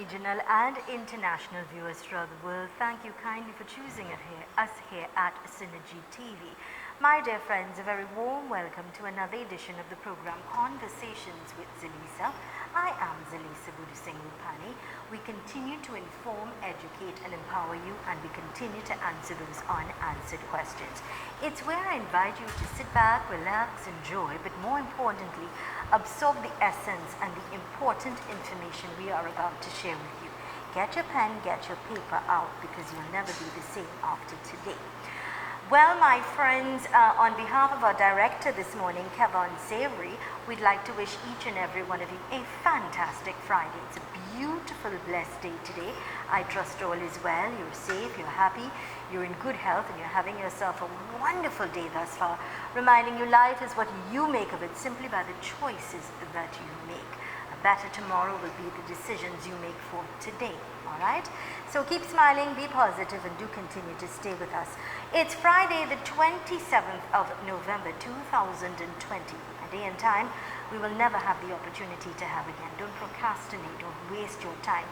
regional and international viewers throughout the world, thank you kindly for choosing us here at Synergy TV. My dear friends, a very warm welcome to another edition of the program Conversations with Zalisa. I am Zalisa Budusengupani. We continue to inform, educate and empower you, and we continue to answer those unanswered questions. It's where I invite you to sit back, relax, enjoy, but more importantly, absorb the essence and the important information we are about to share with you. Get your pen, get your paper out, because you'll never be the same after today. Well, my friends, on behalf of our director this morning, Kevin Savory, we'd like to wish each and every one of you a fantastic Friday. It's a beautiful, blessed day today. I trust all is well, you're safe, you're happy, you're in good health, and you're having yourself a wonderful day thus far. Reminding you, life is what you make of it simply by the choices that you make. A better tomorrow will be the decisions you make for today. All right? So keep smiling, be positive, and do continue to stay with us. It's Friday, the 27th of November, 2020. A day and time we will never have the opportunity to have again. Don't procrastinate, don't waste your time.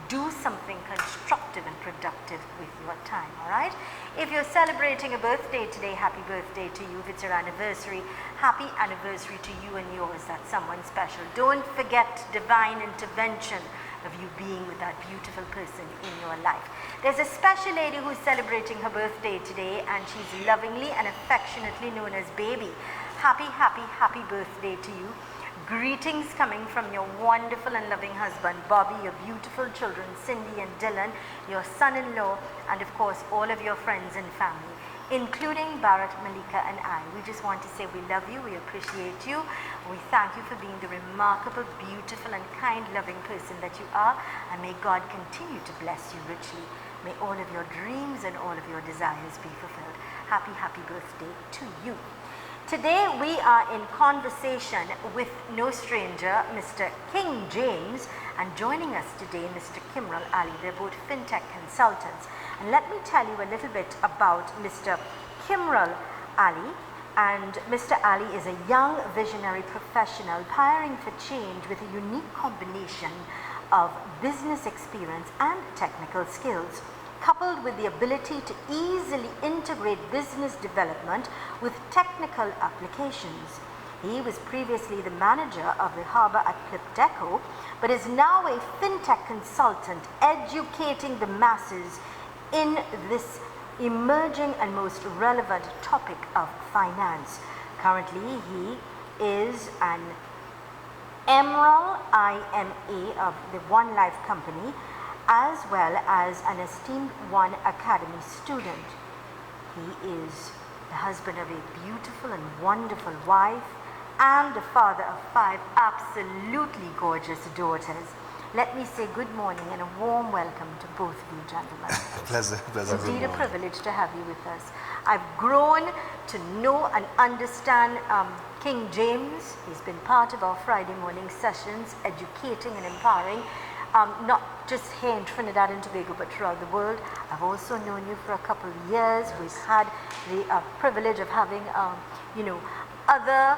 Do something constructive and productive with your time, all right? If you're celebrating a birthday today, happy birthday to you. If it's your anniversary, happy anniversary to you and yours. That's someone special. Don't forget divine intervention of you being with that beautiful person in your life. There's a special lady who's celebrating her birthday today, and she's lovingly and affectionately known as Baby. Happy, happy, happy birthday to you. Greetings coming from your wonderful and loving husband, Bobby, your beautiful children, Cindy and Dylan, your son-in-law, and of course, all of your friends and family, including Bharat, Malika, and I. We just want to say we love you, we appreciate you, we thank you for being the remarkable, beautiful, and kind, loving person that you are, and may God continue to bless you richly. May all of your dreams and all of your desires be fulfilled. Happy, happy birthday to you. Today we are in conversation with no stranger, Mr. King James, and joining us today, Mr. Kimral Ali. They're both fintech consultants. And let me tell you a little bit about Mr. Kimral Ali. And Mr. Ali is a young visionary professional pioneering for change with a unique combination of business experience and technical skills, coupled with the ability to easily integrate business development with technical applications. He was previously the manager of the harbor at Clip Deco, but is now a fintech consultant educating the masses in this emerging and most relevant topic of finance. Currently, he is an Emerald IMA of the OneLife company, as well as an esteemed One Academy student. He is the husband of a beautiful and wonderful wife and the father of 5 absolutely gorgeous daughters. Let me say good morning and a warm welcome to both of you gentlemen. Pleasure. It's indeed a privilege to have you with us. I've grown to know and understand King James. He's been part of our Friday morning sessions, educating and empowering, not just here in Trinidad and Tobago, but throughout the world. I've also known you for a couple of years. Yes. We've had the privilege of having, other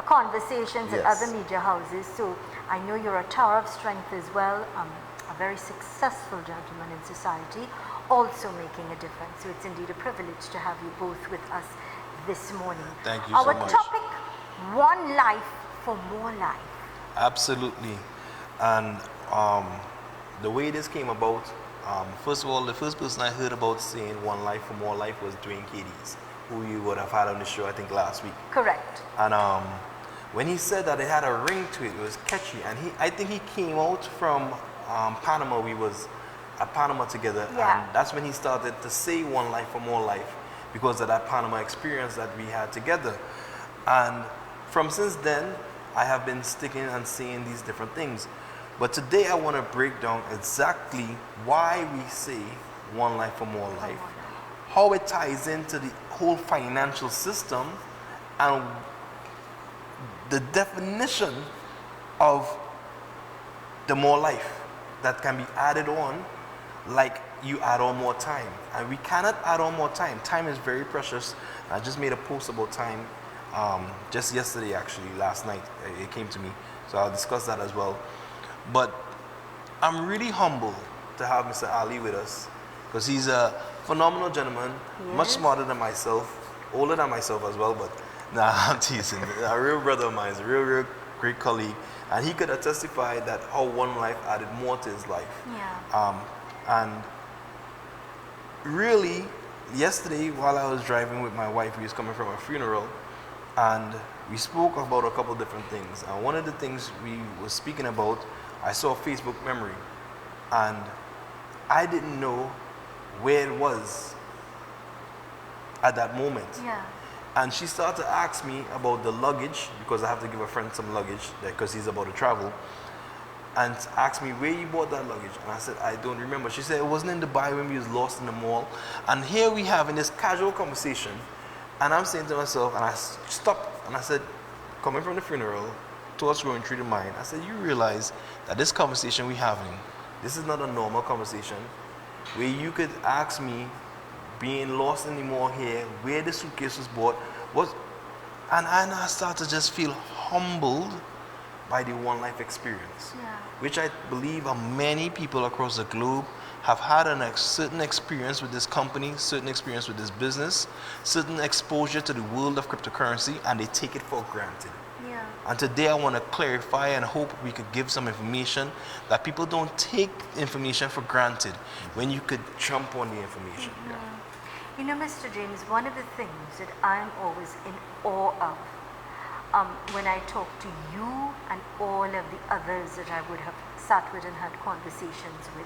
conversations at Yes. other media houses. So I know you're a tower of strength as well, a very successful gentleman in society, also making a difference. So it's indeed a privilege to have you both with us this morning. Thank you Our so much. topic, one life for more life. Absolutely. And the way this came about, first of all, the first person I heard about saying one life for more life was Dwayne Cadiz, who you would have had on the show, I think, last week. Correct. And when he said that it had a ring to it, it was catchy. And I think he came out from Panama. We was at Panama together. Yeah. And that's when he started to say one life for more life, because of that Panama experience that we had together. And from since then, I have been sticking and saying these different things. But today I want to break down exactly why we say one life for more life, how it ties into the whole financial system, and the definition of the more life that can be added on, like you add on more time. And we cannot add on more time. Time is very precious. I just made a post about time just yesterday, actually, last night. It came to me. So I'll discuss that as well. But I'm really humbled to have Mr. Ali with us because he's a phenomenal gentleman, much smarter than myself, older than myself as well, but nah, I'm teasing. A real brother of mine, a real great colleague, and he could have testified that how One Life added more to his life. Yeah. And really, yesterday while I was driving with my wife, we was coming from a funeral, and we spoke about a couple different things. And one of the things we were speaking about, I saw a Facebook memory, and I didn't know where it was at that moment. Yeah. And she started to ask me about the luggage, because I have to give a friend some luggage because he's about to travel, and asked me where you bought that luggage. And I said, I don't remember. She said it wasn't in Dubai when we was lost in the mall. And here we have in this casual conversation, and I'm saying to myself, and I stopped and I said, coming from the funeral, thoughts going through the mind, I said, you realize that this conversation we're having, this is not a normal conversation where you could ask me, being lost in the mall here, where the suitcase was bought, and I started to just feel humbled by the One Life experience, which I believe many people across the globe have had a certain experience with this company, certain experience with this business, certain exposure to the world of cryptocurrency, and they take it for granted. Yeah. And today I want to clarify and hope we could give some information that people don't take information for granted when you could jump on the information. You know, Mr. James, one of the things that I'm always in awe of when I talk to you and all of the others that I would have sat with and had conversations with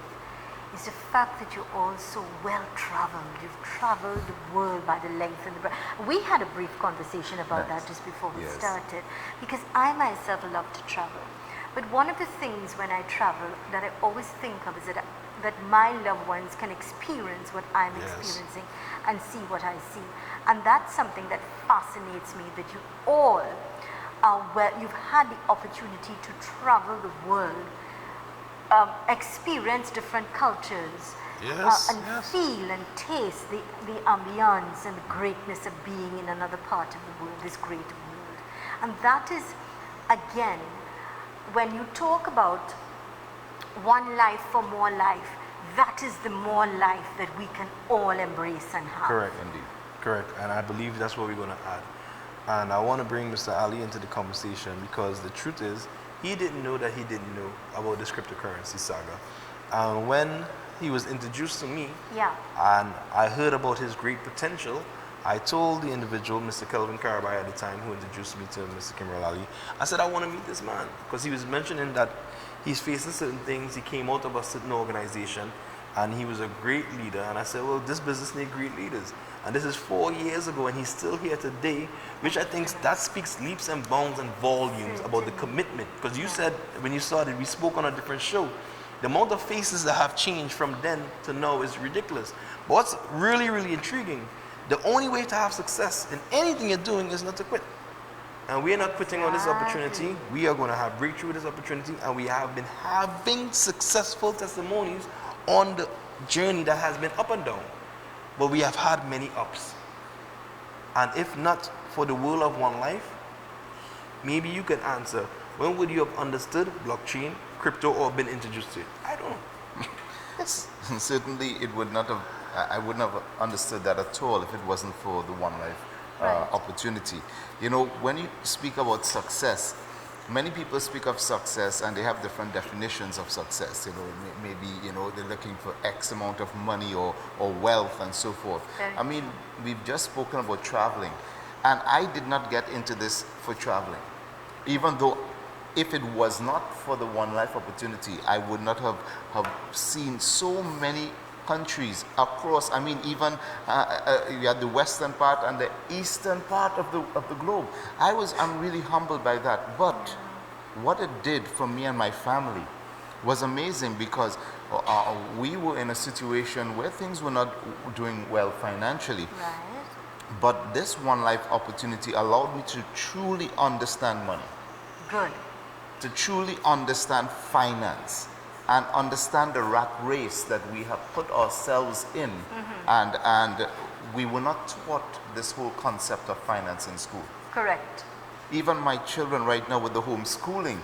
is the fact that you're all so well traveled. You've traveled the world by the length and the breadth. We had a brief conversation about that just before we started, because I myself love to travel. But one of the things when I travel that I always think of is that my loved ones can experience what I'm experiencing and see what I see. And that's something that fascinates me, that you all are you've had the opportunity to travel the world, experience different cultures, and feel and taste the ambiance and the greatness of being in another part of the world, this great world. And that is, again, when you talk about one life for more life, that is the more life that we can all embrace and have. Correct, indeed. Correct. And I believe that's what we're going to add. And I want to bring Mr. Ali into the conversation because the truth is, he didn't know that he didn't know about this cryptocurrency saga. And when he was introduced to me, and I heard about his great potential, I told the individual, Mr. Kelvin Karabai at the time, who introduced me to Mr. Kimberly Ali, I said, I want to meet this man. Because he was mentioning that he's facing certain things, he came out of a certain organization, and he was a great leader. And I said, well, this business needs great leaders. And this is 4 years ago, and he's still here today, which I think that speaks leaps and bounds and volumes about the commitment. Because you said, when you started, we spoke on a different show, the amount of faces that have changed from then to now is ridiculous. But what's really, really intriguing, the only way to have success in anything you're doing is not to quit. And we are not quitting on this opportunity. We are going to have breakthrough with this opportunity, and we have been having successful testimonies on the journey that has been up and down. But we have had many ups. And if not for the world of One Life, maybe you can answer, when would you have understood blockchain, crypto, or been introduced to it? I don't know. Yes, certainly it would not have, I wouldn't have understood that at all if it wasn't for the One Life opportunity. You know, when you speak about success, many people speak of success and they have different definitions of success. You know, maybe, you know, they're looking for X amount of money or wealth and so forth. I mean, we've just spoken about traveling, and I did not get into this for traveling. Even though if it was not for the One Life opportunity, I would not have seen so many countries across. I mean, even you had the western part and the eastern part of the globe. I'm really humbled by that. But what it did for me and my family was amazing, because we were in a situation where things were not doing well financially. But this One Life opportunity allowed me to truly understand money. Good. To truly understand finance and understand the rat race that we have put ourselves in. And we were not taught this whole concept of finance in school. Correct. Even my children right now with the homeschooling,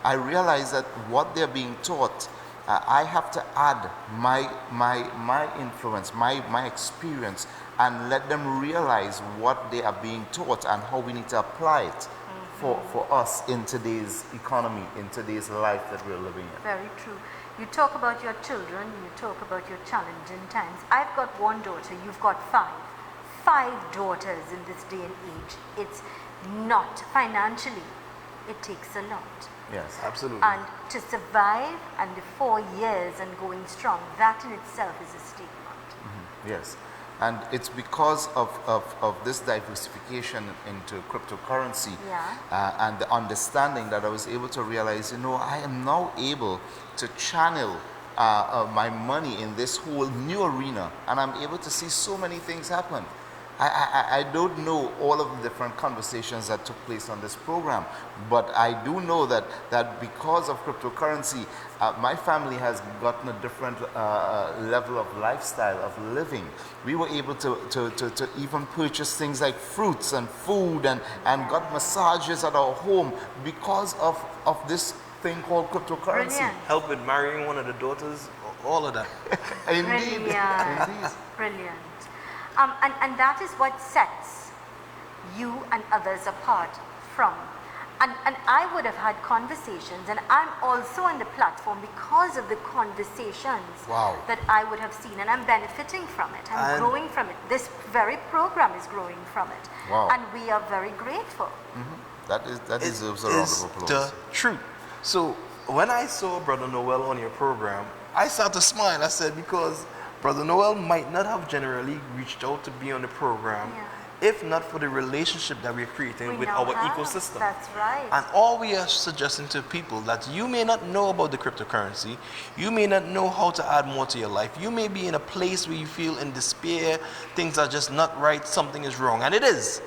I realize that what they're being taught I have to add my influence, my experience, and let them realize what they are being taught and how we need to apply it for us in today's economy, in today's life that we're living in. Very true. You talk about your children, you talk about your challenging times. I've got one daughter, you've got five. 5 daughters in this day and age. It's not financially, it takes a lot. Yes, Absolutely. And to survive and the 4 years and going strong, that in itself is a statement. yes. And it's because of this diversification into cryptocurrency and the understanding that I was able to realize, I am now able to channel my money in this whole new arena, and I'm able to see so many things happen. I don't know all of the different conversations that took place on this program, but I do know that because of cryptocurrency, my family has gotten a different level of lifestyle, of living. We were able to even purchase things like fruits and food and got massages at our home because of this thing called cryptocurrency. Brilliant. Help with marrying one of the daughters, all of that. Indeed. Brilliant. Indeed. Brilliant. And that is what sets you and others apart from. And I would have had conversations, and I'm also on the platform because of the conversations Wow. that I would have seen, and I'm benefiting from it. I'm growing from it. This very program is growing from it. Wow. And we are very grateful. That deserves a round Is of applause. the truth. So when I saw Brother Noel on your program, I started to smile. I said, because Brother Noel might not have generally reached out to be on the program if not for the relationship that we're creating We with now our have. ecosystem. That's right. And all we are suggesting to people that you may not know about the cryptocurrency, you may not know how to add more to your life, you may be in a place where you feel in despair, things are just not right, something is wrong, and it is.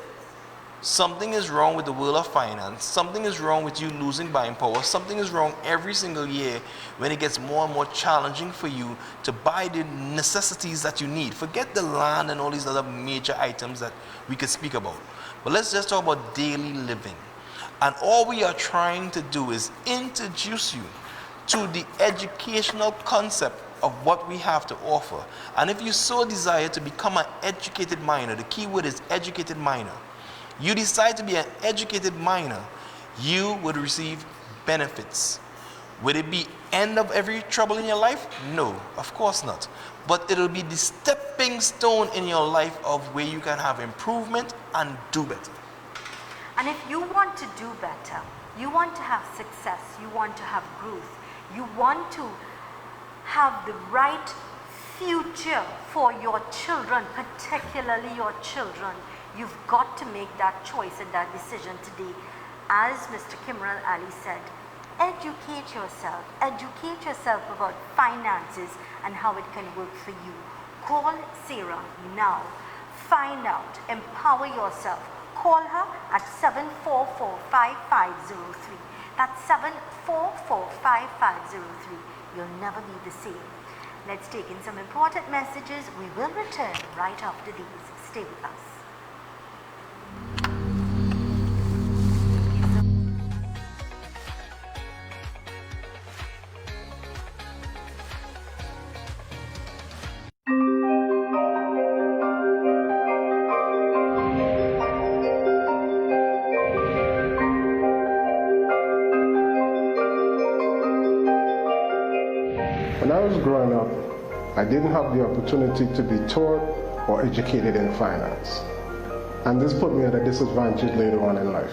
Something is wrong with the world of finance. Something is wrong with you losing buying power. Something is wrong every single year when it gets more and more challenging for you to buy the necessities that you need. Forget the land and all these other major items that we could speak about. But let's just talk about daily living. And all we are trying to do is introduce you to the educational concept of what we have to offer. And if you so desire to become an educated miner, the key word is educated miner. You decide to be an educated miner, you would receive benefits. Would it be end of every trouble in your life? No, of course not. But it'll be the stepping stone in your life of where you can have improvement and do better. And if you want to do better, you want to have success, you want to have growth, you want to have the right future for your children, particularly your children, you've got to make that choice and that decision today. As Mr. Kimran Ali said, educate yourself about finances and how it can work for you. Call Sarah now. Find out, empower yourself. Call her at 744-5503. That's 744-5503. You'll never be the same. Let's take in some important messages. We will return right after these. Stay with us. When I was growing up, I didn't have the opportunity to be taught or educated in finance. And this put me at a disadvantage later on in life.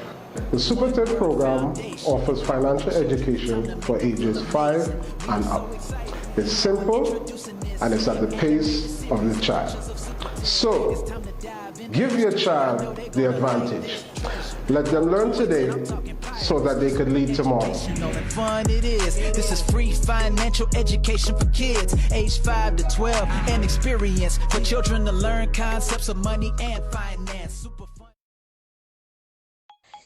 The Super TED program offers financial education for ages 5 and up. It's simple and it's at the pace of the child. So, give your child the advantage. Let them learn today so that they could lead tomorrow. You know the fun it is. This is free financial education for kids, age 5 to 12, and experience for children to learn concepts of money and finance. Super fun.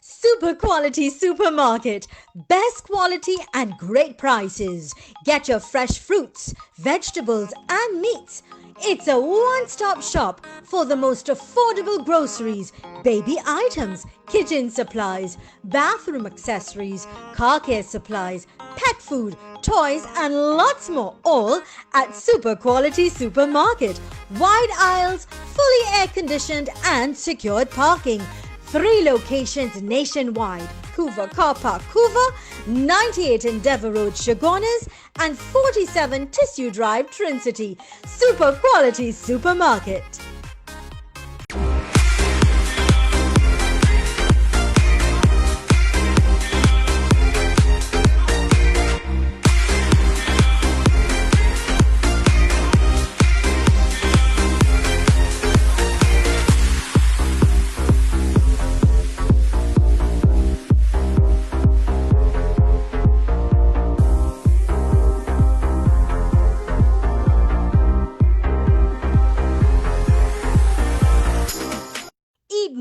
Super quality supermarket. Best quality and great prices. Get your fresh fruits, vegetables and meats. It's a one-stop shop for the most affordable groceries, baby items, kitchen supplies, bathroom accessories, car care supplies, pet food, toys, and lots more, all at Super Quality Supermarket. Wide aisles, fully air-conditioned and secured parking. 3 locations nationwide: Couva Car Park, Couva, 98 Endeavour Road, Chaguanas, and 47 Tissue Drive, Trincity. Super Quality Supermarket.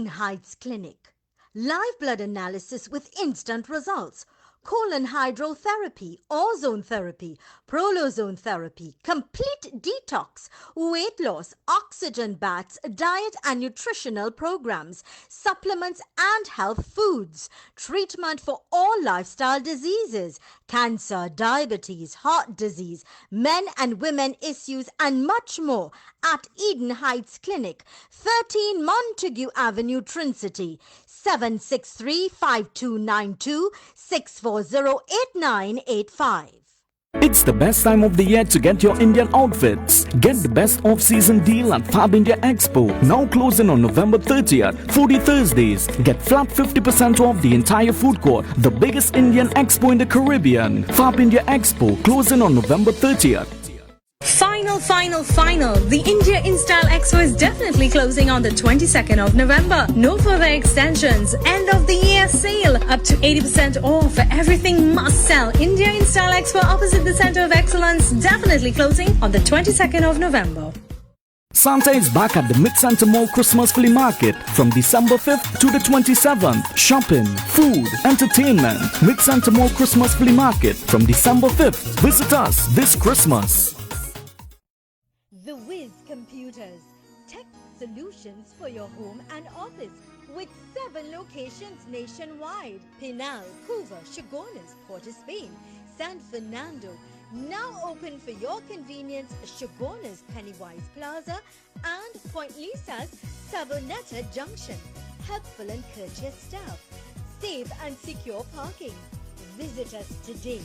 Heights Clinic. Live blood analysis with instant results. Colon hydrotherapy, ozone therapy, prolozone therapy, complete detox, weight loss, oxygen baths, diet and nutritional programs, supplements and health foods, treatment for all lifestyle diseases, cancer, diabetes, heart disease, men and women issues, and much more at Eden Heights Clinic, 13 Montague Avenue, Trincity, 763-5292, 640-8985. It's the best time of the year to get your Indian outfits. Get the best off-season deal at Fab India Expo. Now closing on November 30th, 40 Thursdays. Get flat 50% off the entire food court. The biggest Indian expo in the Caribbean. Fab India Expo closing on November 30th. Final. The India InStyle Expo is definitely closing on the 22nd of November. No further extensions. End of the year sale. Up to 80% off. Everything must sell. India InStyle Expo opposite the Center of Excellence. Definitely closing on the 22nd of November. Santa is back at the Mid-Center Mall Christmas Flea Market from December 5th to the 27th. Shopping, food, entertainment. Mid-Center Mall Christmas Flea Market from December 5th. Visit us this Christmas. The Wiz Computers, tech solutions for your home and office with 7 locations nationwide: Pinal, Couva, Chaguanas, Port of Spain, San Fernando. Now open for your convenience: Chaguanas, Pennywise Plaza, and Point Lisa's Sabonetta Junction. Helpful and courteous staff, safe and secure parking. Visit us today.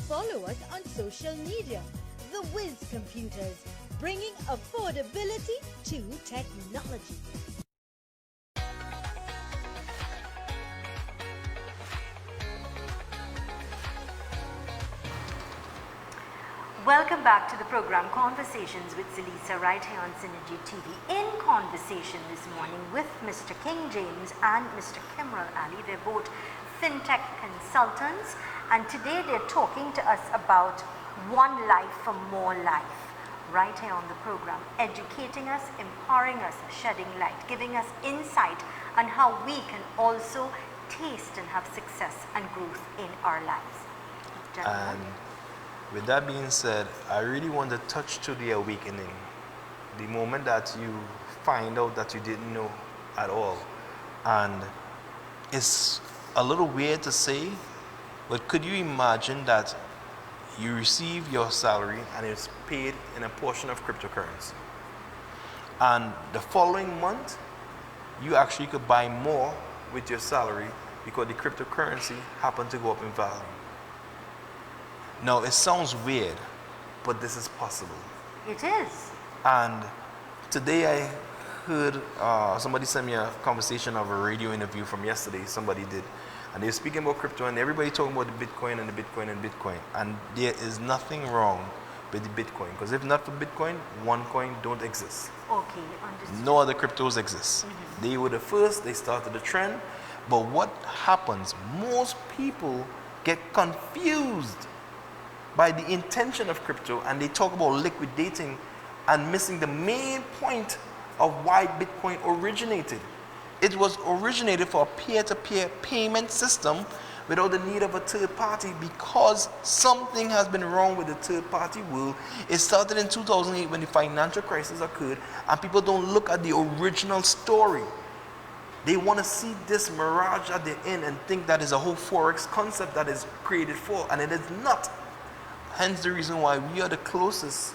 Follow us on social media. The Wiz Computers, bringing affordability to technology. Welcome back to the program Conversations with Salisa right here on Synergy TV. In conversation this morning with Mr. King James and Mr. Kimral Ali. They're both fintech consultants, and today they're talking to us about One Life for More Life. Right here on the program, educating us, empowering us, shedding light, giving us insight on how we can also taste and have success and growth in our lives. Gentlemen. And with that being said, I really want to touch to the awakening, the moment that you find out that you didn't know at all. And it's a little weird to say, but could you imagine that you receive your salary and it's paid in a portion of cryptocurrency, and the following month you actually could buy more with your salary because the cryptocurrency happened to go up in value? Now it sounds weird, but this is possible. It is. And today I heard somebody sent me a conversation of a radio interview from yesterday. Somebody did, and they were speaking about crypto, and everybody talking about the Bitcoin and the Bitcoin and Bitcoin. And there is nothing wrong with the Bitcoin, because if not for Bitcoin, OneCoin don't exist. Okay, understood. No other cryptos exist. They were the first. They started the trend. But what happens? Most people get confused by the intention of crypto, and they talk about liquidating and missing the main point of why Bitcoin originated. It was originated for a peer-to-peer payment system without the need of a third party, because something has been wrong with the third party world. It started in 2008 when the financial crisis occurred, and people don't look at the original story. They want to see this mirage at the end and think that is a whole Forex concept that is created for, and it is not. hence the reason why we are the closest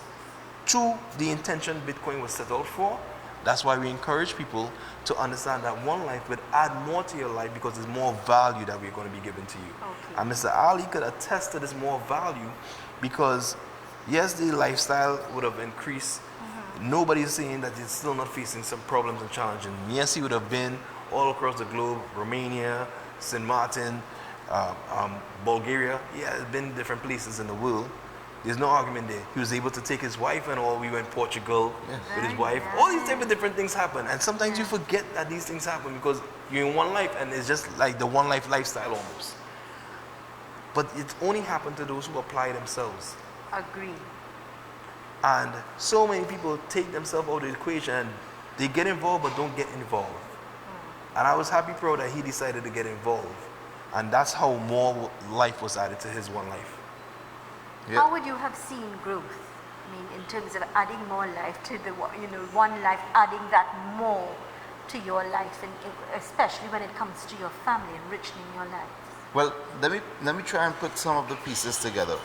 to the intention Bitcoin was set out for. That's why we encourage people to understand that OneLife would add more to your life because there's more value that we're going to be giving to you. Okay. And Mr. Ali could attest to this more value because, yes, the lifestyle would have increased. Nobody's saying that it's still not facing some problems and challenges. Yes, he would have been all across the globe, Romania, St. Martin, Bulgaria. Yeah, it's been different places in the world. There's no argument there. He was able to take his wife and all. We went to Portugal with his wife. All these different things happen. And sometimes you forget that these things happen because you're in OneLife and it's just like the OneLife lifestyle almost. But it only happened to those who apply themselves. Agree. And so many people take themselves out of the equation and they get involved but don't get involved. And I was happy, proud that he decided to get involved. And that's how more life was added to his OneLife. Yeah. How would you have seen growth? I mean, in terms of adding more life to the, OneLife, adding that more to your life, and especially when it comes to your family, enriching your life. Well, let me try and put some of the pieces together.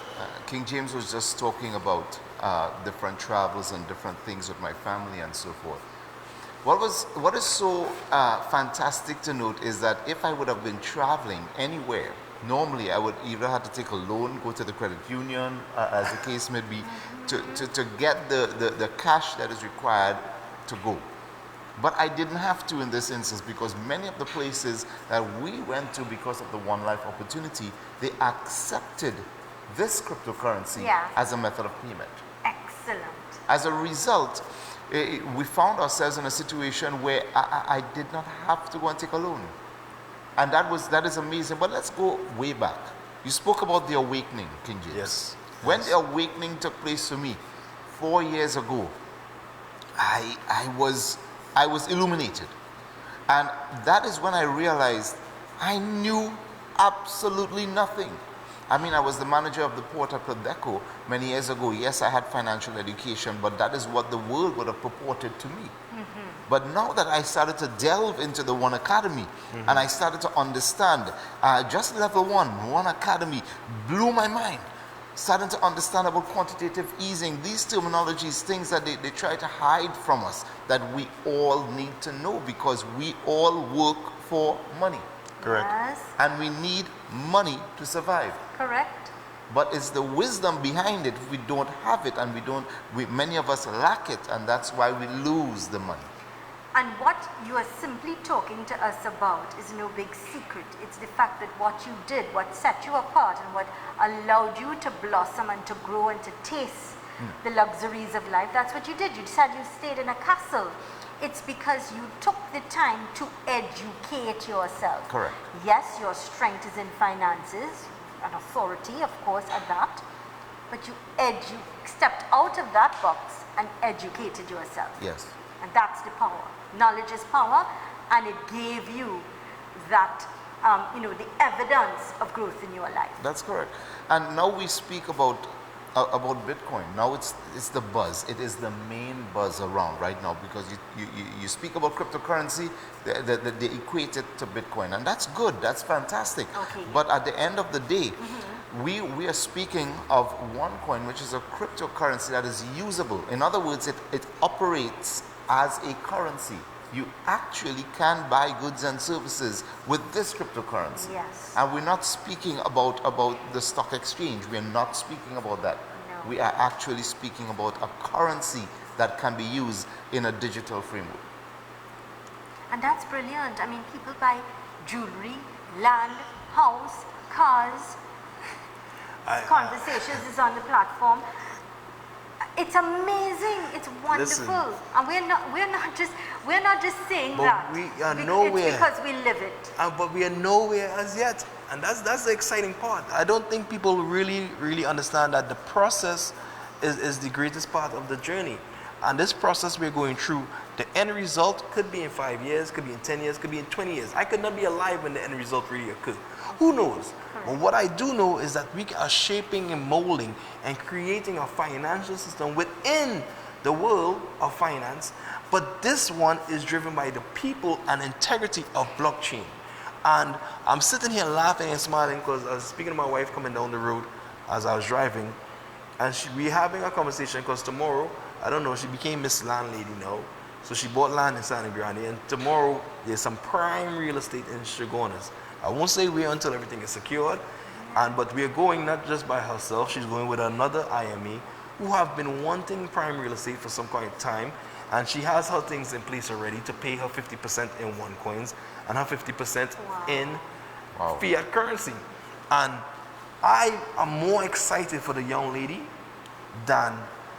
King James was just talking about different travels and different things with my family and so forth. What is so fantastic to note is that if I would have been traveling anywhere, normally I would either have to take a loan, go to the credit union, as the case may be, to get the cash that is required to go. But I didn't have to in this instance because many of the places that we went to because of the OneLife opportunity, they accepted this cryptocurrency as a method of payment. Excellent. As a result, we found ourselves in a situation where I did not have to go and take a loan. And that is amazing. But let's go way back. You spoke about the awakening, King James. Yes. When the awakening took place for me 4 years ago, I was illuminated. And that is when I realized I knew absolutely nothing. I mean, I was the manager of the port at Prodeco many years ago. Yes, I had financial education, but that is what the world would have purported to me. But now that I started to delve into the One Academy and I started to understand, just level one Academy blew my mind. Starting to understand about quantitative easing, these terminologies, things that they try to hide from us, that we all need to know because we all work for money. Correct. Yes. And we need money to survive. Correct. But it's the wisdom behind it. We don't have it, and many of us lack it, and that's why we lose the money. And what you are simply talking to us about is no big secret. It's the fact that what you did, what set you apart, and what allowed you to blossom and to grow and to taste the luxuries of life, that's what you did. You said you stayed in a castle. It's because you took the time to educate yourself. Correct. Yes, your strength is in finances, an authority, of course, at that. But you stepped out of that box and educated yourself. Yes. And that's the power. Knowledge is power, and it gave you that, the evidence of growth in your life. That's correct. And now we speak about Bitcoin. Now it's the buzz. It is the main buzz around right now because you speak about cryptocurrency, they equate it to Bitcoin, and that's good. That's fantastic. Okay. But at the end of the day, we are speaking of OneCoin, which is a cryptocurrency that is usable. In other words, it operates as a currency. You actually can buy goods and services with this cryptocurrency. Yes. And we're not speaking about the stock exchange. We're not speaking about that. No. We are actually speaking about a currency that can be used in a digital framework. And that's brilliant. I mean, people buy jewelry, land, house, cars. Conversations is on the platform. It's amazing. It's wonderful. Listen. And we're not just saying But that. we are It's nowhere. because we live it. But we are nowhere as yet. And that's the exciting part. I don't think people really understand that the process is the greatest part of the journey. And this process we're going through, the end result could be in 5 years, could be in 10 years, could be in 20 years. I could not be alive when the end result really occurs. Who knows? But what I do know is that we are shaping and molding and creating a financial system within the world of finance. But this one is driven by the people and integrity of blockchain. And I'm sitting here laughing and smiling because I was speaking to my wife coming down the road as I was driving. And we're having a conversation because tomorrow, I don't know, she became Miss Landlady now. So she bought land in Santa Grande, and tomorrow there's some prime real estate in Chaguanas. I won't say where until everything is secured, but we're going not just by herself, she's going with another IME who have been wanting prime real estate for some kind of time, and she has her things in place already to pay her 50% in OneCoins and her 50% in fiat currency. And I am more excited for the young lady than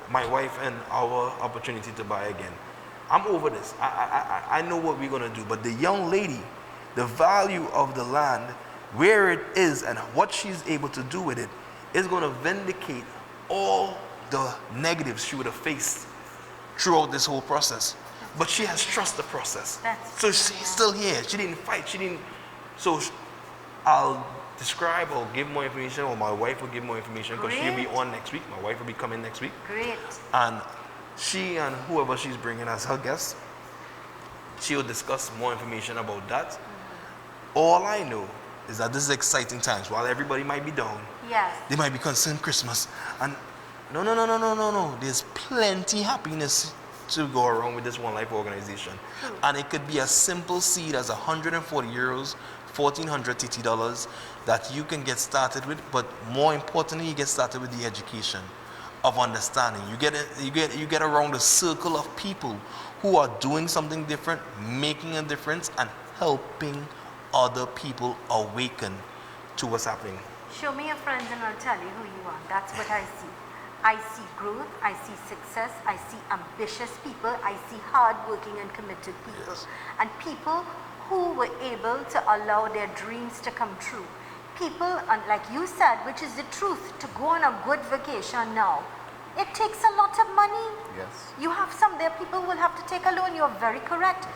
my wife and our opportunity to buy again. I'm over this. I know what we're going to do. But the young lady, the value of the land, where it is and what she's able to do with it, is going to vindicate all the negatives she would have faced throughout this whole process. But she has trust the process. So she's still here. She didn't fight. So I'll describe or give more information, or my wife will give more information, because she'll be on next week. My wife will be coming next week. Great. And she and whoever she's bringing as her guest, she'll discuss more information about that. All I know is that this is exciting times. While everybody might be down, they might be concerned Christmas. And no. There's plenty happiness to go around with this OneLife organization. And it could be a simple seed as 140 euros, 1,400 TT dollars that you can get started with, but more importantly, you get started with the education of understanding. You get around a circle of people who are doing something different, making a difference, and helping other people awaken to what's happening. Show me your friends and I'll tell you who you are. That's what I see. I see growth, I see success, I see ambitious people, I see hardworking and committed people. And people who were able to allow their dreams to come true. People, like you said, which is the truth, to go on a good vacation now, it takes a lot of money. You have there are people who will have to take a loan. You're very correct.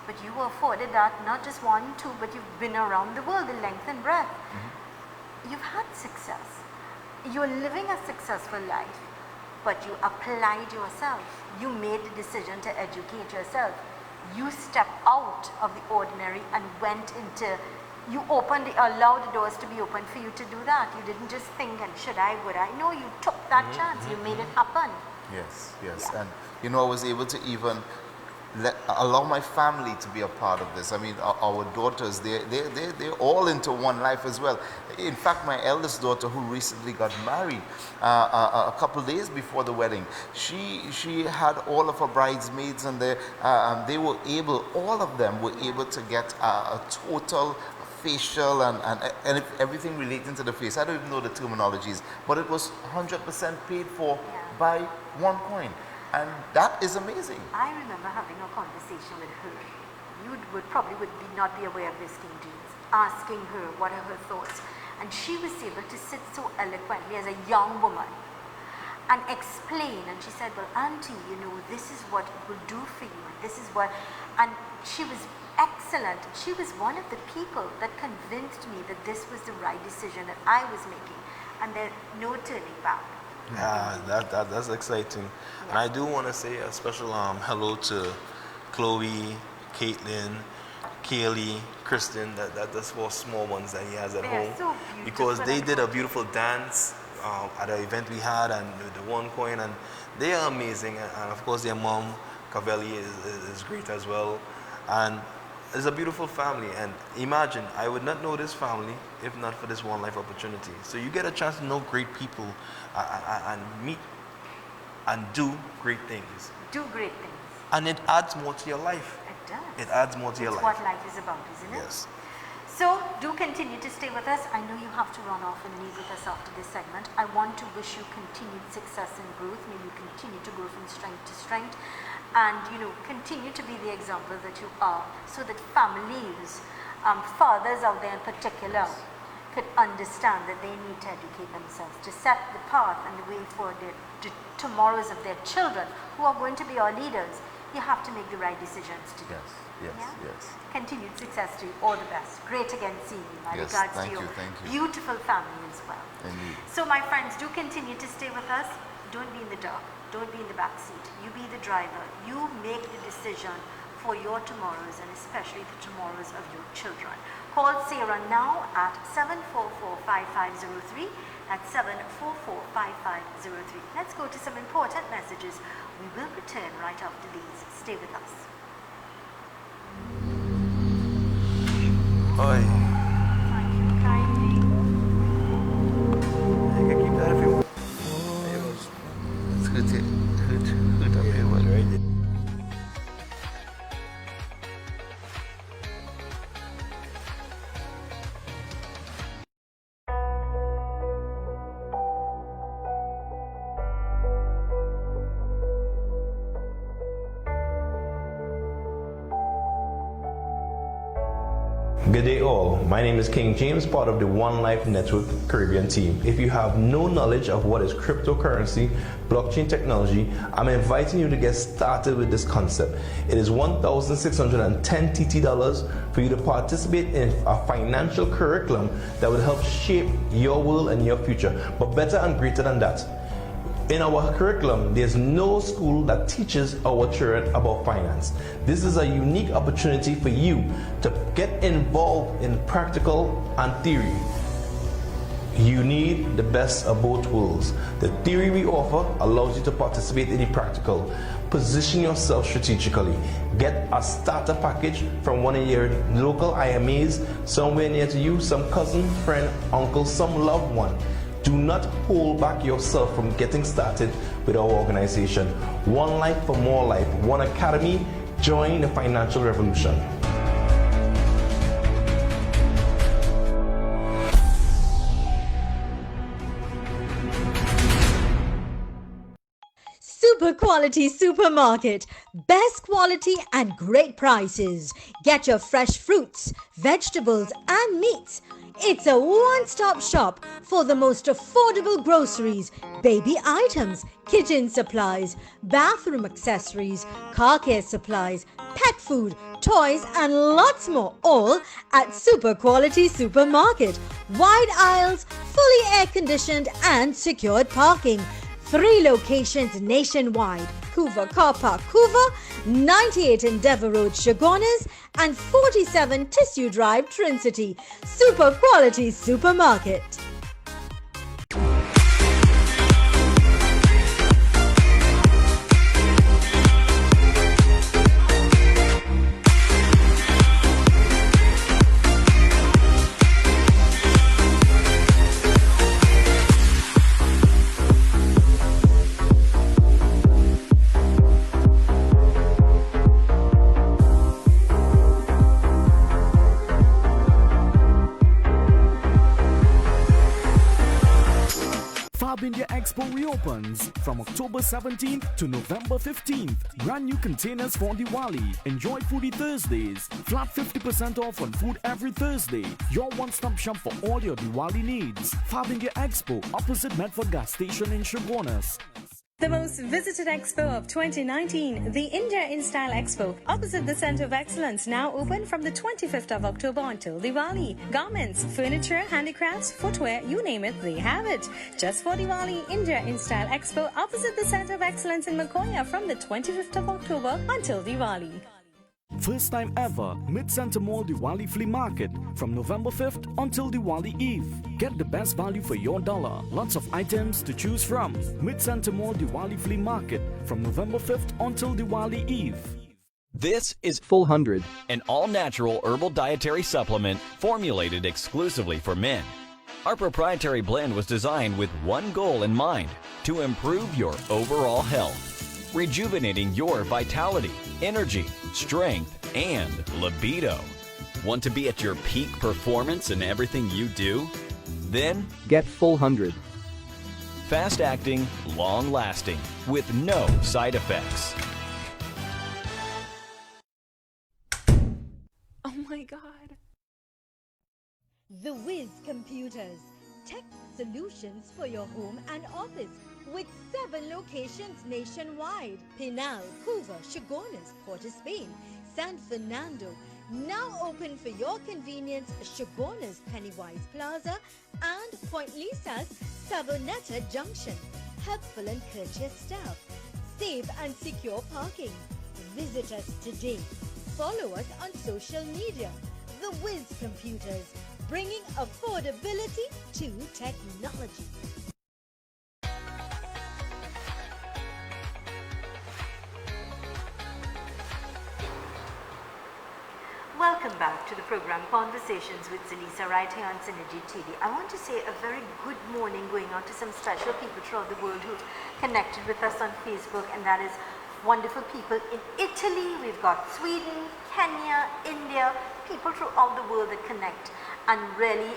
But you were afforded that, not just 1, 2, but you've been around the world, the length and breadth. You've had success. You're living a successful life, but you applied yourself. You made the decision to educate yourself. You stepped out of the ordinary and went into, allowed the doors to be open for you to do that. You didn't just think, and should I, would I? No, you took that chance. You made it happen. Yes. And I was able to even allow my family to be a part of this. I mean, our daughters, they're all into OneLife as well. In fact, my eldest daughter, who recently got married a couple days before the wedding, she had all of her bridesmaids, and all of them were able to get a total facial and everything relating to the face. I don't even know the terminologies, but it was 100% paid for by OneCoin. And that is amazing. I remember having a conversation with her. You would probably not be aware of this, King James, asking her what are her thoughts. And she was able to sit so eloquently as a young woman and explain. And she said, well, Auntie, this is what it will do for you. This is what, and she was excellent. She was one of the people that convinced me that this was the right decision that I was making. And there's no turning back. Yeah, that's exciting. Yeah. And I do want to say a special hello to Chloe, Caitlin, Kaylee, Kristen, that's 4 small ones that he has at home. So because they did a beautiful dance at an event we had, and with the OneCoin, and they are amazing. And of course their mom, Cavelli, is great as well. And it's a beautiful family, and imagine, I would not know this family if not for this OneLife opportunity. So you get a chance to know great people and meet and do great things. Do great things. And it adds more to your life. It does. It adds more to your life. It's what life is about, isn't it? Yes. So do continue to stay with us. I know you have to run off and leave with us after this segment. I want to wish you continued success and growth. May you continue to grow from strength to strength. And continue to be the example that you are, so that families, fathers out there in particular, could understand that they need to educate themselves to set the path and the way for the tomorrows of their children, who are going to be our leaders. You have to make the right decisions today. Yes. Continued success to you. All the best. Great again seeing you. My regards to your beautiful family as well. Indeed. So my friends, do continue to stay with us. Don't be in the dark. Don't be in the back seat. You be the driver. You make the decision for your tomorrows, and especially the tomorrows of your children. Call Sarah now at 744-5503. at 744-5503. Let's go to some important messages. We will return right after these. Stay with us. Oi. Thank you kindly. I can keep that if you want. It's good up here. Good day all, my name is King James, part of the OneLife Network Caribbean team. If you have no knowledge of what is cryptocurrency, blockchain technology, I'm inviting you to get started with this concept. It is $1,610 TT for you to participate in a financial curriculum that will help shape your world and your future, but better and greater than that. In our curriculum, there's no school that teaches our children about finance. This is a unique opportunity for you to get involved in practical and theory. You need the best of both worlds. The theory we offer allows you to participate in the practical. Position yourself strategically. Get a starter package from one of your local IMAs, somewhere near to you, some cousin, friend, uncle, some loved one. Do not hold back yourself from getting started with our organization. One life for more life. One academy. Join the financial revolution. Super quality supermarket. Best quality and great prices. Get your fresh fruits, vegetables and meats. It's a one-stop shop for the most affordable groceries, baby items, kitchen supplies, bathroom accessories, car care supplies, pet food, toys and lots more, all at Super Quality Supermarket. Wide aisles, fully air-conditioned and secured parking. 3 locations nationwide: Hoover Car Park, Hoover, 98 Endeavour Road, Chaguanas, and 47 Tissue Drive, Trincity. Super Quality Supermarket. India Expo reopens from October 17th to November 15th. Brand new containers for Diwali. Enjoy Foodie Thursdays. Flat 50% off on food every Thursday. Your one-stop shop for all your Diwali needs. Fab India Expo, opposite Medford Gas Station in Chaguanas. The most visited expo of 2019, the India in Style Expo, opposite the Center of Excellence, now open from the 25th of October until Diwali. Garments, furniture, handicrafts, footwear, you name it, they have it. Just for Diwali, India in Style Expo, opposite the Center of Excellence in Makoya from the 25th of October until Diwali. First time ever, Mid-Center Mall Diwali Flea Market from November 5th until Diwali Eve. Get the best value for your dollar. Lots of items to choose from. Mid-Center Mall Diwali Flea Market from November 5th until Diwali Eve. This is Full 100, an all-natural herbal dietary supplement formulated exclusively for men. Our proprietary blend was designed with one goal in mind: to improve your overall health, rejuvenating your vitality, energy, strength, and libido. Want to be at your peak performance in everything you do? Then get Full 100. Fast-acting, long-lasting, with no side effects. Oh my God. The Whiz Computers. Tech solutions for your home and office with 7 locations nationwide. Pinal, Hoover, Chaguanas, Port of Spain, San Fernando. Now open for your convenience, Chaguanas Pennywise Plaza and Point Lisa's Sabonetta Junction. Helpful and courteous staff. Safe and secure parking. Visit us today. Follow us on social media. The Whiz Computers. bringing affordability to technology. Welcome back to the program Conversations with Zelisa right here on Synergy TV. I want to say a very good morning going on to some special people throughout the world who've connected with us on Facebook, and that is wonderful people in Italy. We've got Sweden, Kenya, India, people throughout the world that connect and really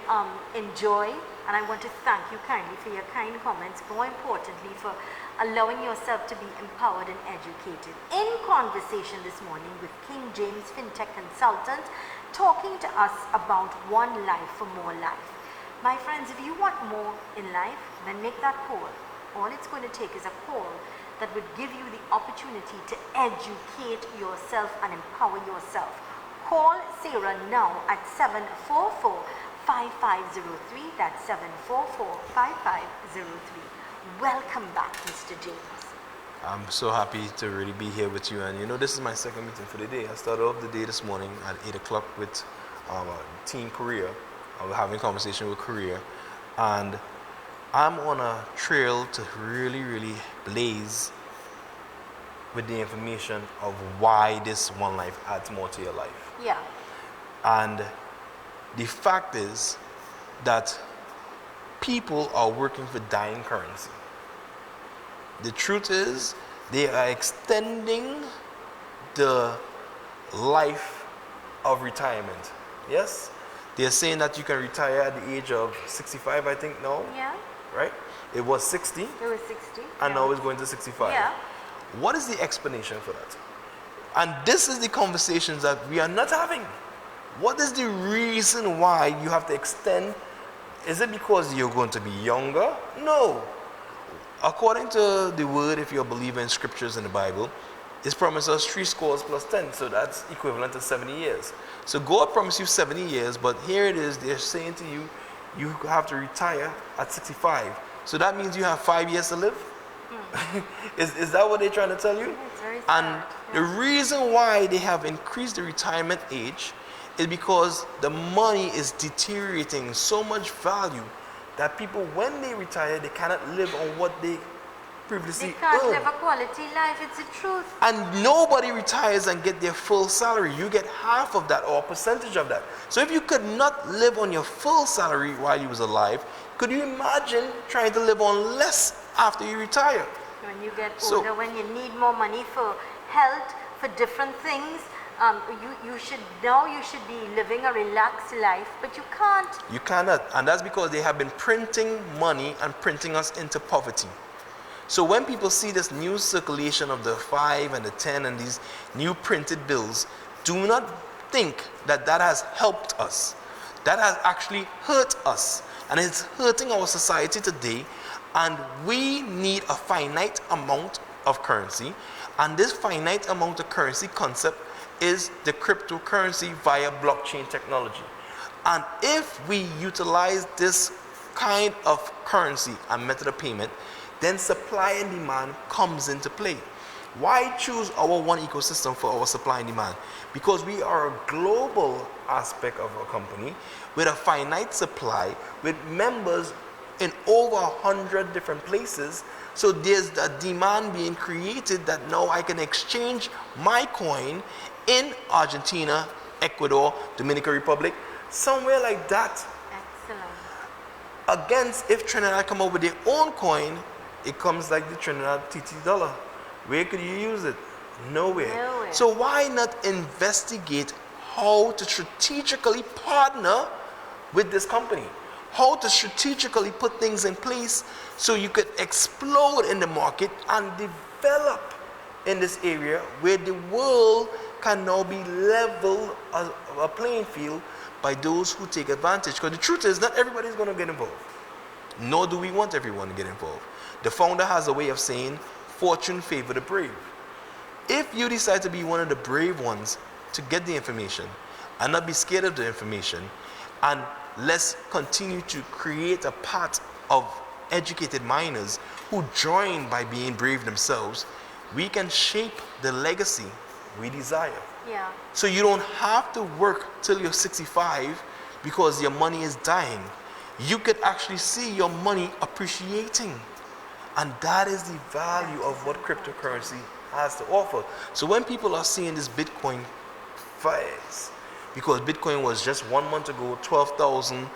enjoy. And I want to thank you kindly for your kind comments, more importantly for allowing yourself to be empowered and educated. In conversation this morning with King James FinTech Consultant, talking to us about One Life for More Life. My friends, if you want more in life, then make that call. All it's going to take is a call that would give you the opportunity to educate yourself and empower yourself. Call Sarah now at 744-5503. That's 744-5503. Welcome back, Mr. James. I'm so happy to really be here with you. And you know, this is my second meeting for the day. I started off the day this morning at 8 o'clock with Team Korea. I was having a conversation with Korea. And I'm on a trail to really blaze with the information of why this One Life adds more to your life. Yeah. And the fact is that people are working for dying currency. The truth is, they are extending the life of retirement. Yes? They're saying that you can retire at the age of 65, I think, now. Yeah. Right? It was 60. It was 60. And now it's going to 65. Yeah. What is the explanation for that? And this is the conversations that we are not having. What is the reason why you have to extend? Is it because you're going to be younger? No. According to the word, if you're a believer in scriptures in the Bible, it's promised us 3 scores plus 10, so that's equivalent to 70 years. So God promised you 70 years, but here it is, they're saying to you, you have to retire at 65. So that means you have 5 years to live? Is that what they're trying to tell you? It's very sad. And the reason why they have increased the retirement age is because the money is deteriorating so much value that people, when they retire, they cannot live on what they previously They can't earned. live a quality life, it's the truth. And nobody retires and get their full salary. You get half of that or a percentage of that. So if you could not live on your full salary while you was alive, could you imagine trying to live on less after you retire? When you get So- older, when you need more money for health, for different things, you should be living a relaxed life, but you can't. You cannot. And that's because they have been printing money and printing us into poverty. So when people see this new circulation of the 5 and the 10 and these new printed bills, do not think that that has helped us. That has actually hurt us. And it's hurting our society today. And we need a finite amount of currency. And this finite amount of currency concept is the cryptocurrency via blockchain technology. And if we utilize this kind of currency and method of payment, then supply and demand comes into play. Why choose our one ecosystem for our supply and demand? Because we are a global aspect of a company with a finite supply, with members in over 100 different places. So there's a demand being created that now I can exchange my coin in Argentina, Ecuador, Dominican Republic, somewhere like that. Excellent. Against if Trinidad come up with their own coin, it comes like the Trinidad TT dollar. Where could you use it? Nowhere. Nowhere. So why not investigate how to strategically partner with this company? How to strategically put things in place so you could explode in the market and develop in this area where the world can now be level a playing field by those who take advantage. Because the truth is, not everybody is going to get involved. Nor do we want everyone to get involved. The founder has a way of saying, fortune favor the brave. If you decide to be one of the brave ones to get the information and not be scared of the information, and let's continue to create a part of educated miners who join by being brave themselves, we can shape the legacy we desire. Yeah. So you don't have to work till you're 65 because your money is dying. You could actually see your money appreciating. And that is the value of what cryptocurrency has to offer. So when people are seeing this Bitcoin fires, because Bitcoin was just 1 month ago 12,000,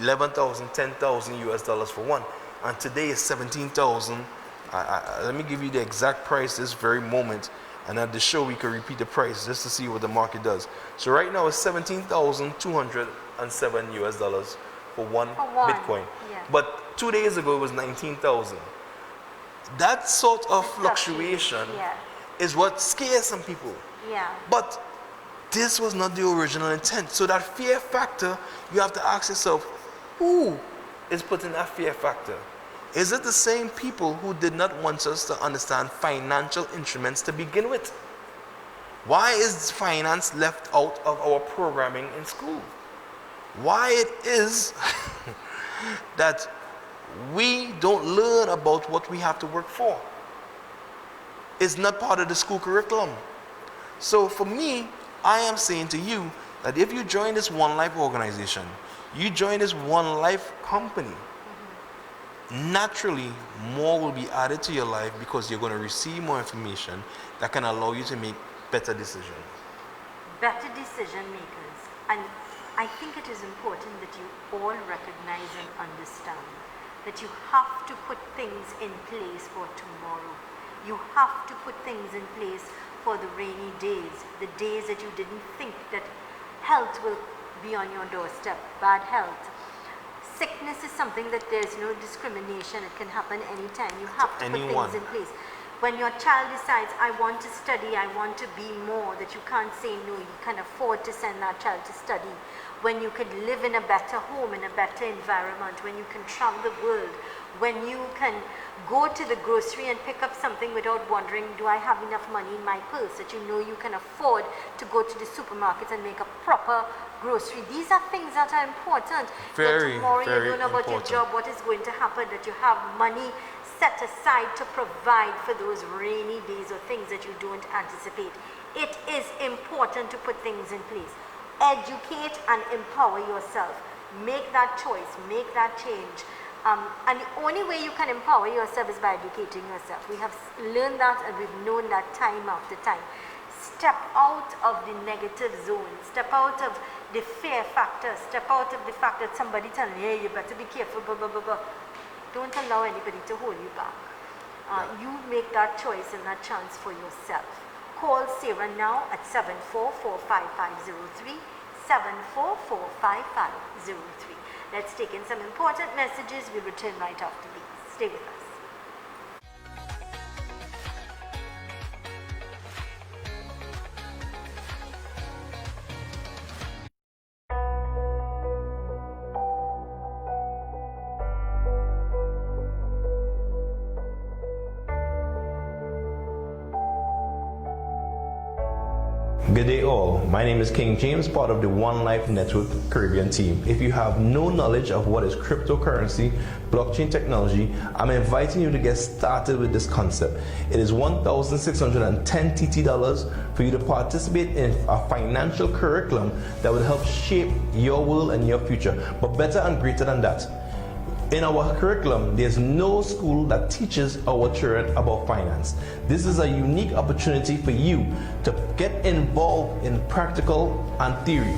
11,000, 10,000 US dollars for one, and today is 17,000. Let me give you the exact price this very moment, and at the show we can repeat the price just to see what the market does. So right now it's 17,207 US dollars for one Bitcoin. Yeah. But 2 days ago it was 19,000. That sort of fluctuation is what scares some people. Yeah. But this was not the original intent. So that fear factor, you have to ask yourself, who is putting that fear factor? Is it the same people who did not want us to understand financial instruments to begin with? Why is finance left out of our programming in school? Why it is that we don't learn about what we have to work for? It's not part of the school curriculum. So for me, I am saying to you that if you join this OneLife organization, you join this OneLife company, naturally more will be added to your life because you're going to receive more information that can allow you to make better decisions. Better decision makers. And I think it is important that you all recognize and understand that you have to put things in place for tomorrow. You have to put things in place for the rainy days, the days that you didn't think that health will be on your doorstep, bad health. Sickness is something that there's no discrimination. It can happen anytime. You have to put things in place. When your child decides, I want to study, I want to be more, that you can't say no, you can afford to send that child to study. When you can live in a better home, in a better environment, when you can travel the world, when you can go to the grocery and pick up something without wondering, do I have enough money in my purse, that you know you can afford to go to the supermarket and make a proper grocery. These are things that are important. Very, tomorrow very you don't know about important. your job, what is going to happen, that you have money set aside to provide for those rainy days or things that you don't anticipate. It is important to put things in place. Educate and empower yourself. Make that choice, make that change. And the only way you can empower yourself is by educating yourself. We have learned that and we've known that time after time. Step out of the negative zone. Step out of the fear factor. Step out of the fact that somebody telling you, hey, you better be careful, blah, blah, blah, blah. Don't allow anybody to hold you back. You make that choice and that chance for yourself. Call Sarah now at 7445503, 7445503. Let's take in some important messages. We'll return right after these. Stay with us. Good day all, my name is King James, part of the OneLife Network Caribbean team. If you have no knowledge of what is cryptocurrency, blockchain technology, I'm inviting you to get started with this concept. It is $1,610 TT for you to participate in a financial curriculum that will help shape your world and your future. But better and greater than that, in our curriculum, there's no school that teaches our children about finance. This is a unique opportunity for you to get involved in practical and theory.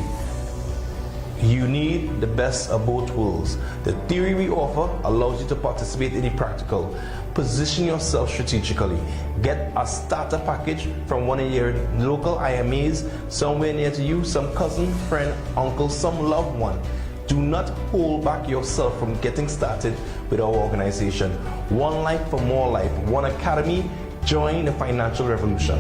You need the best of both worlds. The theory we offer allows you to participate in the practical. Position yourself strategically. Get a starter package from one of your local IMAs, somewhere near to you, some cousin, friend, uncle, some loved one. Do not hold back yourself from getting started with our organization. One life for more life. One Academy. Join the financial revolution.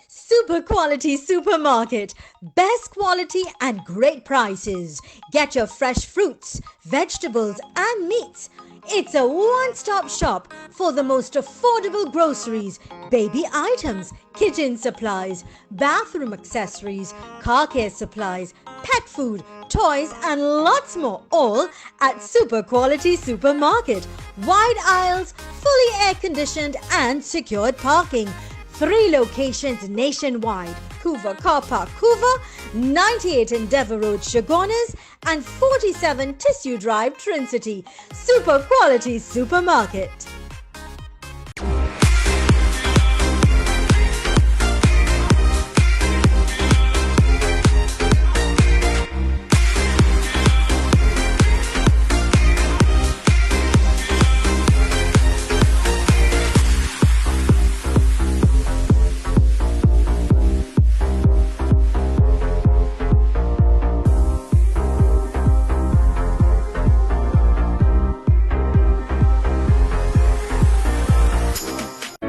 Super quality supermarket. Best quality and great prices. Get your fresh fruits, vegetables and meats. It's a one-stop shop for the most affordable groceries, baby items, kitchen supplies, bathroom accessories, car care supplies, pet food, toys and lots more, all at Super Quality Supermarket. Wide aisles, fully air-conditioned and secured parking. 3 locations nationwide: Hoover Car Park, Hoover, 98 Endeavour Road, Chagonas, and 47 Tissue Drive, Trinity. Super Quality Supermarket.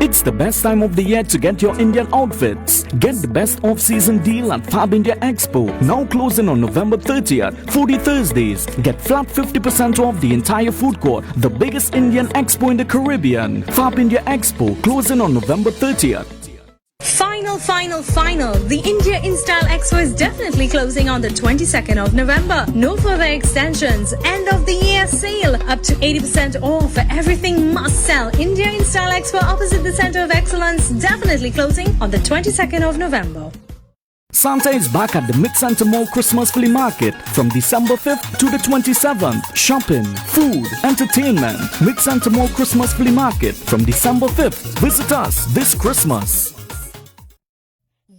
It's the best time of the year to get your Indian outfits. Get the best off-season deal at Fab India Expo. Now closing on November 30th, 40 Thursdays. Get flat 50% off the entire food court. The biggest Indian expo in the Caribbean. Fab India Expo closing on November 30th. Final. The India InStyle Expo is definitely closing on the 22nd of November. No further extensions. End of the year sale. Up to 80% off. Everything must sell. India InStyle Expo opposite the Center of Excellence. Definitely closing on the 22nd of November. Santa is back at the Mid-Center Mall Christmas Flea Market from December 5th to the 27th. Shopping, food, entertainment. Mid-Center Mall Christmas Flea Market from December 5th. Visit us this Christmas.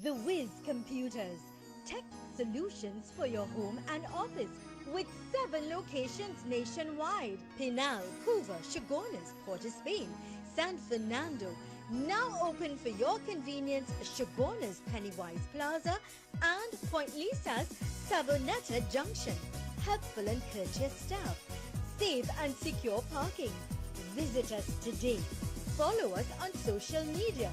The Wiz Computers, tech solutions for your home and office with 7 locations nationwide: Pinal, Hoover, Chagonas, Port of Spain, San Fernando. Now open for your convenience: Chagonas, Pennywise Plaza and Point Lisa's Sabonetta Junction. Helpful and courteous staff, safe and secure parking. Visit us today. Follow us on social media.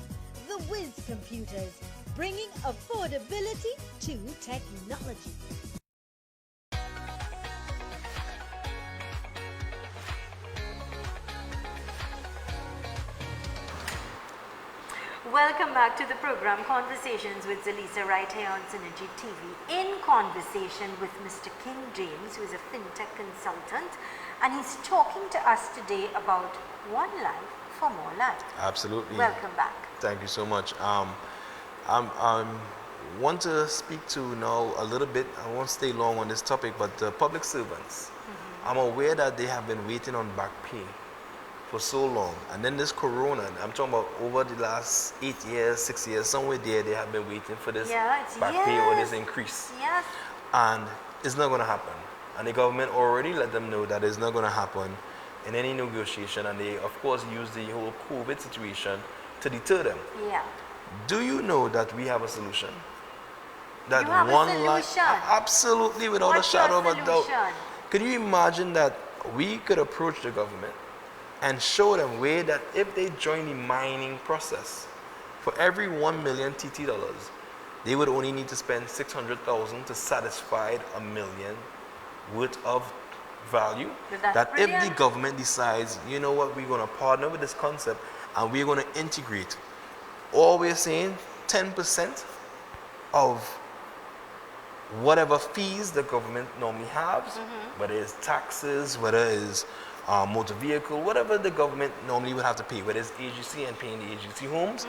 The Wiz Computers, bringing affordability to technology. Welcome back to the program Conversations with Zalisa right here on Synergy TV. In conversation with Mr. King James, who is a fintech consultant, and he's talking to us today about OneLife for More Life. Absolutely. Welcome back. Thank you so much. I want to speak to now a little bit. I won't stay long on this topic, but public servants. I'm aware that they have been waiting on back pay for so long, and then this corona, I'm talking about over the last 8 years, 6 years, somewhere there they have been waiting for this back pay or this increase. Yes. And it's not going to happen. And the government already let them know that it's not going to happen in any negotiation, and they of course use the whole COVID situation to deter them. Yeah. Do you know that we have a solution? That You have a solution? Absolutely, without What's a shadow of your a doubt. solution? Could you imagine that we could approach the government and show them where that if they join the mining process, for every 1 million TT dollars, they would only need to spend 600,000 to satisfy a million worth of value. But that's That if the brilliant. government decides, you know what, we're going to partner with this concept and we're going to integrate, all we're saying, 10% of whatever fees the government normally has, whether it's taxes, whether it's motor vehicle, whatever the government normally would have to pay, whether it's AGC and paying the AGC homes,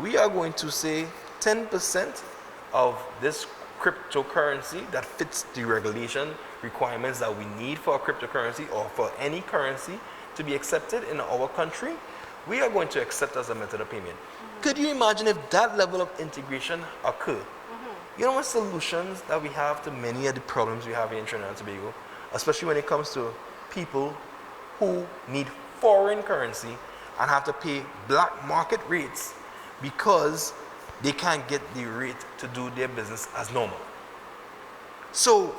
we are going to say 10% of this cryptocurrency that fits the regulation requirements that we need for a cryptocurrency or for any currency to be accepted in our country, we are going to accept as a method of payment. Could you imagine if that level of integration occurred? You know what solutions that we have to many of the problems we have here in Trinidad and Tobago, especially when it comes to people who need foreign currency and have to pay black market rates because they can't get the rate to do their business as normal. So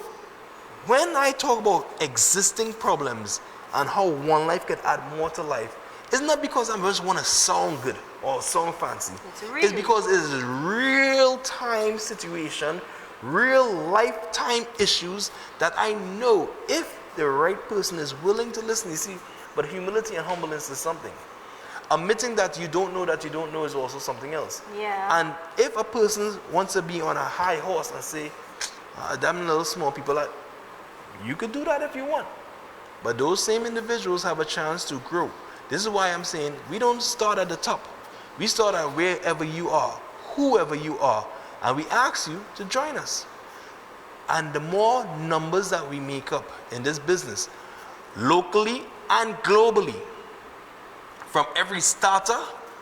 when I talk about existing problems and how OneLife could add more to life, it's not because I just want to sound good or sound fancy. It's because it's a real-time situation, real lifetime issues that I know if the right person is willing to listen. You see, But humility and humbleness is something. Admitting that you don't know is also something else. Yeah. And if a person wants to be on a high horse and say, damn little small people, like, you could do that if you want. But those same individuals have a chance to grow. This is why I'm saying we don't start at the top. We start at wherever you are, whoever you are, and we ask you to join us. And the more numbers that we make up in this business, locally and globally, from every starter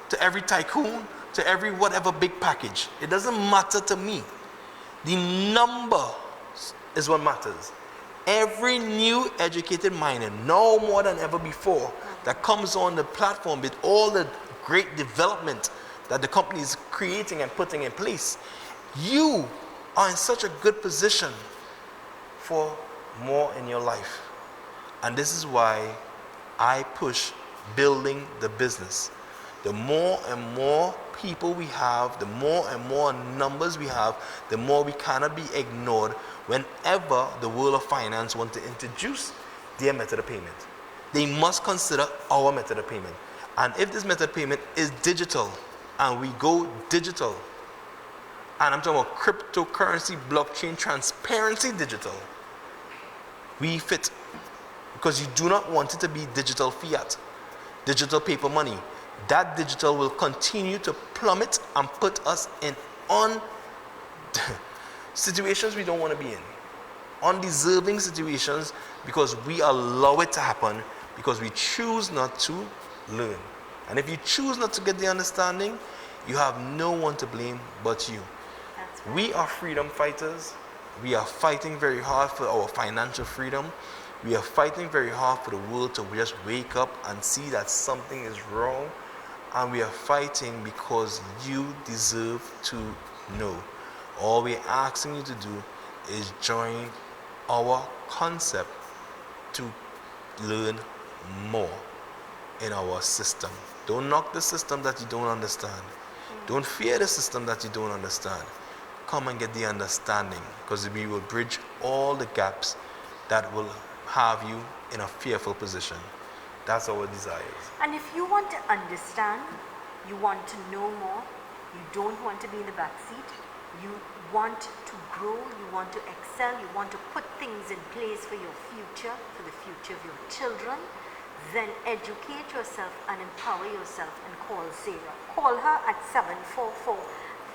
to every tycoon to every whatever big package, it doesn't matter to me. The number is what matters. Every new educated miner, no more than ever before, that comes on the platform with all the great development that the company is creating and putting in place, you are in such a good position for more in your life. And this is why I push building the business. The more and more people we have, the more and more numbers we have, the more we cannot be ignored whenever the world of finance want to introduce their method of payment. They must consider our method of payment. And if this method of payment is digital, and we go digital, and I'm talking about cryptocurrency, blockchain, transparency digital, we fit. Because you do not want it to be digital fiat, digital paper money. That digital will continue to plummet and put us in situations we don't want to be in. Undeserving situations because we allow it to happen because we choose not to learn. And if you choose not to get the understanding, you have no one to blame but you. That's right. We are freedom fighters. We are fighting very hard for our financial freedom. We are fighting very hard for the world to just wake up and see that something is wrong. And we are fighting because you deserve to know. All we're asking you to do is join our concept to learn more in our system. Don't knock the system that you don't understand. Don't fear the system that you don't understand. Come and get the understanding, because we will bridge all the gaps that will have you in a fearful position. That's our desires. And if you want to understand, you want to know more, you don't want to be in the back seat, you want to grow, you want to excel, you want to put things in place for your future, for the future of your children, then educate yourself and empower yourself and call Sarah. Call her at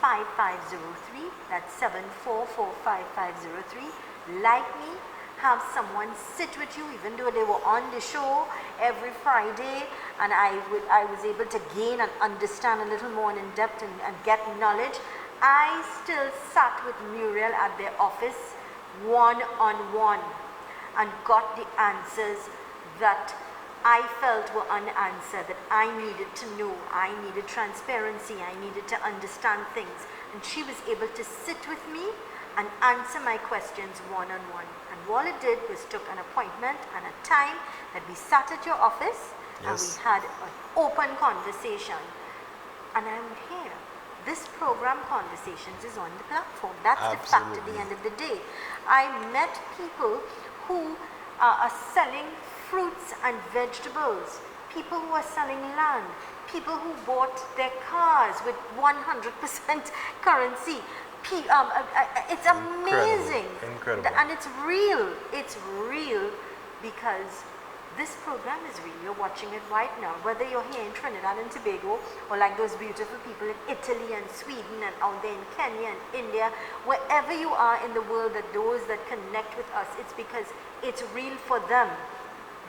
744-5503. That's 744-5503. Like me, have someone sit with you, even though they were on the show every Friday, and I was able to gain and understand a little more in depth and get knowledge. I still sat with Muriel at their office one-on-one and got the answers that I felt were unanswered, that I needed to know. I needed transparency, I needed to understand things, and she was able to sit with me and answer my questions one-on-one. And all it did was took an appointment and a time that we sat at your office. Yes. And we had an open conversation. And I'm here. This program, Conversations, is on the platform. That's the fact at the end of the day. I met people who are selling fruits and vegetables, people who are selling land, people who bought their cars with 100% currency. It's amazing. Incredible. And it's real. It's real because this program is real. You're watching it right now. Whether you're here in Trinidad and Tobago or like those beautiful people in Italy and Sweden and out there in Kenya and India, wherever you are in the world, that those that connect with us, it's because it's real for them.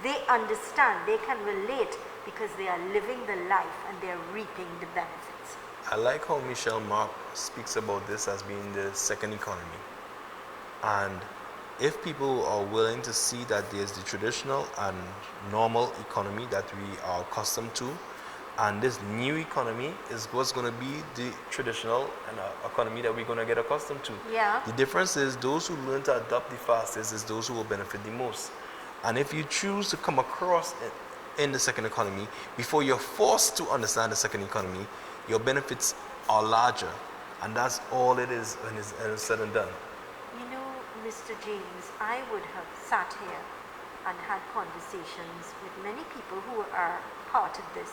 They understand, they can relate because they are living the life and they're reaping the benefits. I like how Michelle Mark speaks about this as being the second economy. And if people are willing to see that there's the traditional and normal economy that we are accustomed to, and this new economy is what's going to be the traditional and economy that we're going to get accustomed to. Yeah. The difference is those who learn to adapt the fastest is those who will benefit the most. And if you choose to come across in the second economy, before you're forced to understand the second economy, your benefits are larger. And that's all it is when it's said and done. You know, Mr. James, I would have sat here and had conversations with many people who are part of this,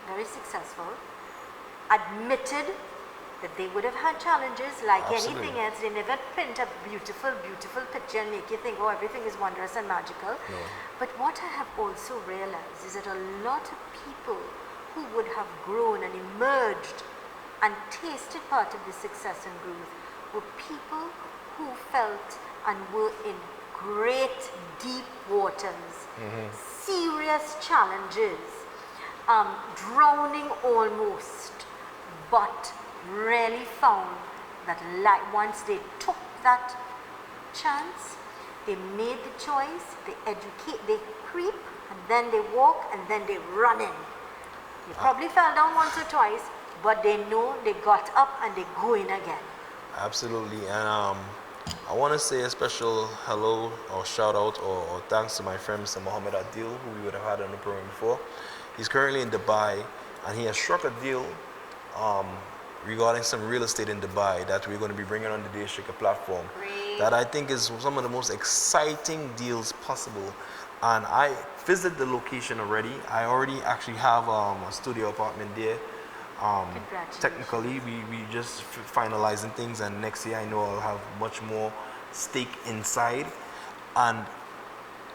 very successful, admitted that they would have had challenges like Absolutely. anything else. They never print a beautiful, beautiful picture and make you think, oh, everything is wondrous and magical. No. But what I have also realized is that a lot of people who would have grown and emerged and tasted part of the success and growth were people who felt and were in great deep waters, serious challenges, drowning almost, but really found that once they took that chance, they made the choice, they educate, they creep, and then they walk, and then they run in. They probably fell down once or twice, but they know they got up and they go in again. Absolutely, and I want to say a special hello or shout out or thanks to my friend Mr. Mohammed Adil, who we would have had on the program before. He's currently in Dubai, and he has struck a deal regarding some real estate in Dubai that we're going to be bringing on the Day Shaker platform. Great. That I think is some of the most exciting deals possible. And I visited the location already. I already actually have a studio apartment there. Congratulations. Technically, we just finalizing things, and next year I know I'll have much more stake inside. And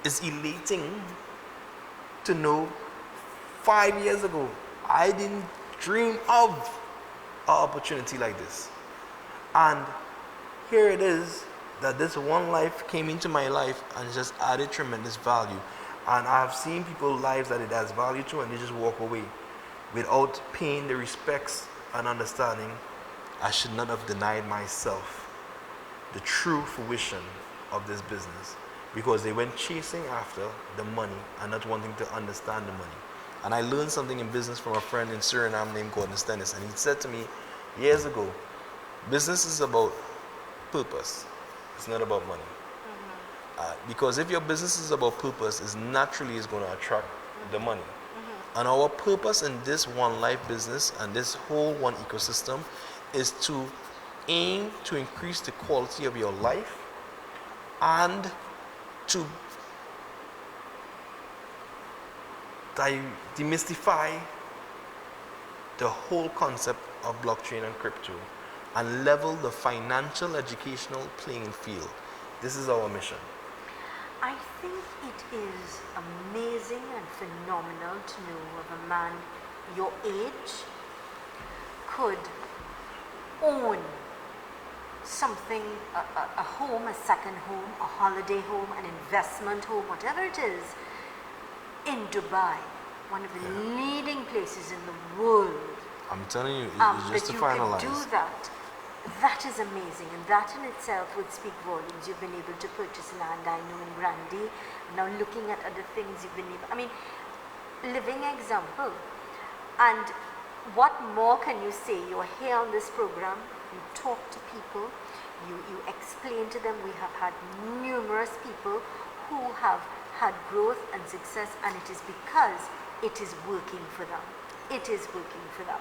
it's elating to know 5 years ago I didn't dream of an opportunity like this, and here it is that this OneLife came into my life and just added tremendous value. And I've seen people's lives that it has value to, and they just walk away without paying the respects and understanding. I should not have denied myself the true fruition of this business, because they went chasing after the money and not wanting to understand the money. And I learned something in business from a friend in Suriname named Gordon Stennis, and he said to me years ago, business is about purpose, it's not about money. Because if your business is about purpose, it's naturally is going to attract the money. And our purpose in this OneLife business and this whole one ecosystem is to aim to increase the quality of your life and to demystify the whole concept of blockchain and crypto and level the financial educational playing field. This is our mission. I think it is amazing and phenomenal to know of a man your age could own something, a home, a second home, a holiday home, an investment home, whatever it is, in Dubai, one of the leading places in the world. I'm telling you, it's just That to you finalize. could do that. That is amazing, and that in itself would speak volumes. You've been able to purchase land, I know, in Grandi. Now looking at other things you've been able, I mean, living example. And what more can you say? You're here on this program, you talk to people, you explain to them. We have had numerous people who have had growth and success, and it is because it is working for them. It is working for them.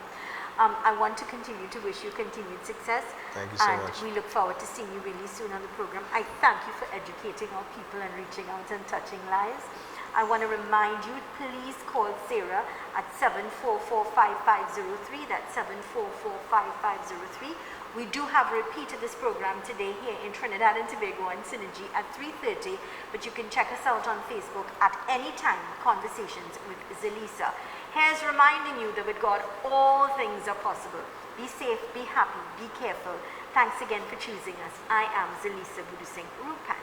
I want to continue to wish you continued success. Thank you so and much. We look forward to seeing you really soon on the program. I thank you for educating our people and reaching out and touching lives. I want to remind you, please call Sarah at 744-5503. That's 744-5503. We do have a repeat of this program today here in Trinidad and Tobago on Synergy at 3:30, but you can check us out on Facebook at any time, Conversations with Zelisa. Here's reminding you that with God, all things are possible. Be safe, be happy, be careful. Thanks again for choosing us. I am Zelisa Budu Singh Rupan.